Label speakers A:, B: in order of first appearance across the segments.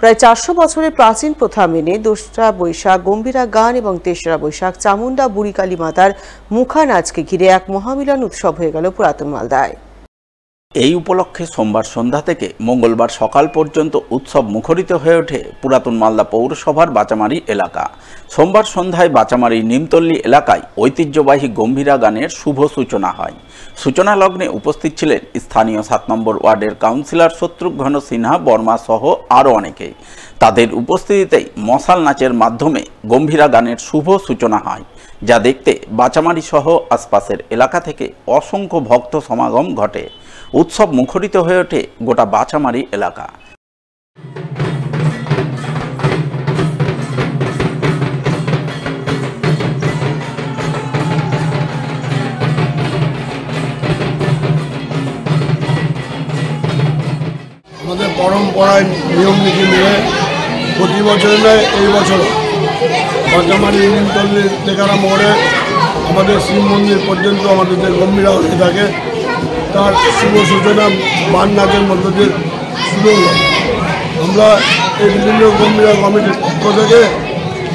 A: প্রায় 400 বছরের প্রাচীন প্রথা মেনে 2রা বৈশাখ গম্ভীরা গান এবং 3রা বৈশাখ চামুন্ডা বুড়িকালী মাতার মুখা নাচকে ঘিরে এক মহামিলন উৎসব হয়ে গেল পুরাতন মালদায়।
B: এই উপলক্ষে সোমবার সন্ধ্যা থেকে মঙ্গলবার সকাল পর্যন্ত উৎসব মুখরিত হয়ে ওঠে পুরাতন মালদা পৌরসভার বাচামারি এলাকা। সোমবার সন্ধ্যায় বাচামারি নিমতল্লী এলাকায় ঐতিহ্যবাহী গম্ভীরা গানের শুভ সূচনা হয়। সূচনা লগ্নে উপস্থিত ছিলেন স্থানীয় 7 নম্বর ওয়ার্ডের কাউন্সিলর শত্রুঘ্ন সিনহা বর্মা সহ আরও অনেকে। তাদের উপস্থিতিতেই মশাল নাচের মাধ্যমে গম্ভীরা গানের শুভ সূচনা হয়, যা দেখতে বাচামারি সহ আশপাশের এলাকা থেকে অসংখ্য ভক্ত সমাগম ঘটে। উৎসব মুখরিত হয়ে ওঠে গোটা বাচামারি এলাকা।
C: আমাদের পরম্পরায় নিয়ম নীতি মেনে প্রতি বছরে নয় এই বছর বাচামারি নিমতল্লী টেকারা মোড়ে আমাদের শিব মন্দির পর্যন্ত আমাদের যে গম্ভীরা হয়ে থাকে তার শুভ সূচনা বান নাচের মধ্য দিয়ে শুরু হল। আমরা এই বিভিন্ন গম্ভীরা কমিটির পক্ষ থেকে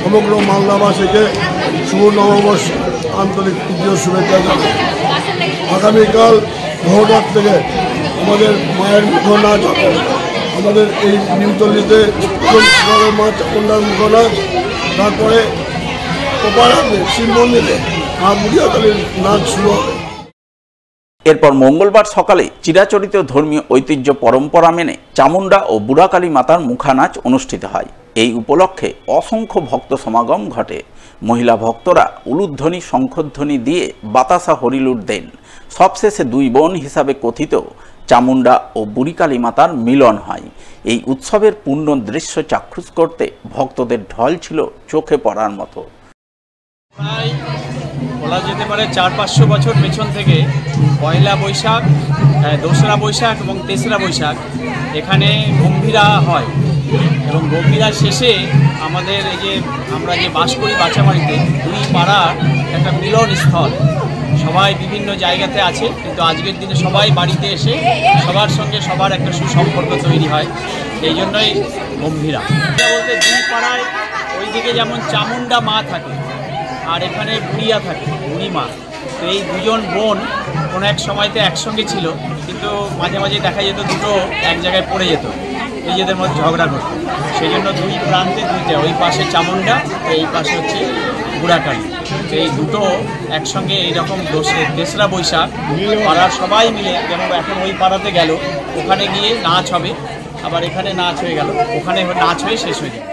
C: সমগ্র মালদাবাসীকে শুভ নববর্ষ আন্তরিক তৃতীয় শুভেচ্ছা জানাই। আগামীকাল ভোররাত থেকে আমাদের মায়ের মুখ নাচ হবে। আমাদের এই নিমতল্লীতে মা চামুন্ডার মুখ নাচ, তারপরে কোপারাতে শিব মন্দিরে মা বুড়িয়াকালীর নাচ শুরু হবে।
B: এরপর মঙ্গলবার সকালে চিরাচরিত ধর্মীয় ঐতিহ্য পরম্পরা মেনে চামুন্ডা ও বুড়াকালী মাতার মুখানাচ অনুষ্ঠিত হয়। এই উপলক্ষে অসংখ্য ভক্ত সমাগম ঘটে। মহিলা ভক্তরা উলুধ্বনি শঙ্খধ্বনি দিয়ে বাতাসা হরিলুট দেন। সবশেষে দুই বোন হিসাবে কথিত চামুন্ডা ও বুড়িকালী মাতার মিলন হয়। এই উৎসবের পূর্ণ দৃশ্য চাক্ষুষ করতে ভক্তদের ঢল ছিল চোখে পড়ার মতো।
D: বলা যেতে পারে 400-500 বছর পেছন থেকে পয়লা বৈশাখ, 2রা বৈশাখ এবং 3রা বৈশাখ এখানে গম্ভীরা হয় এবং গম্ভীরার শেষে আমাদের এই যে আমরা যে বাস করি বাচামারিতে দুই পাড়ার একটা মিলন স্থল। সবাই বিভিন্ন জায়গাতে আছে, কিন্তু আজকের দিনে সবাই বাড়িতে এসে সবার সঙ্গে সবার একটা সুসম্পর্ক তৈরি হয়। এই জন্যই গম্ভীরা বলতে দুই পাড়ায় ওইদিকে যেমন চামুন্ডা মা থাকে আর এখানে বুড়িয়া থাকে, বুড়ি মা। তো এই দুজন বোন কোনো এক সময়তে একসঙ্গে ছিল, কিন্তু মাঝে মাঝে দেখা যেত দুটো এক জায়গায় পড়ে যেত, নিজেদের মধ্যে ঝগড়া করত। সেই জন্য দুই প্রান্তে দুইটা, ওই পাশে চামুন্ডা, এই পাশে হচ্ছে বুড়াকালী। তো এই দুটো একসঙ্গে এইরকম 3রা বৈশাখ পাড়ার সবাই মিলে, যেমন এখন ওই পাড়াতে গেল, ওখানে গিয়ে নাচ হবে, আবার এখানে নাচ হয়ে গেল, ওখানে নাচ হয়ে শেষ হয়ে যাবে।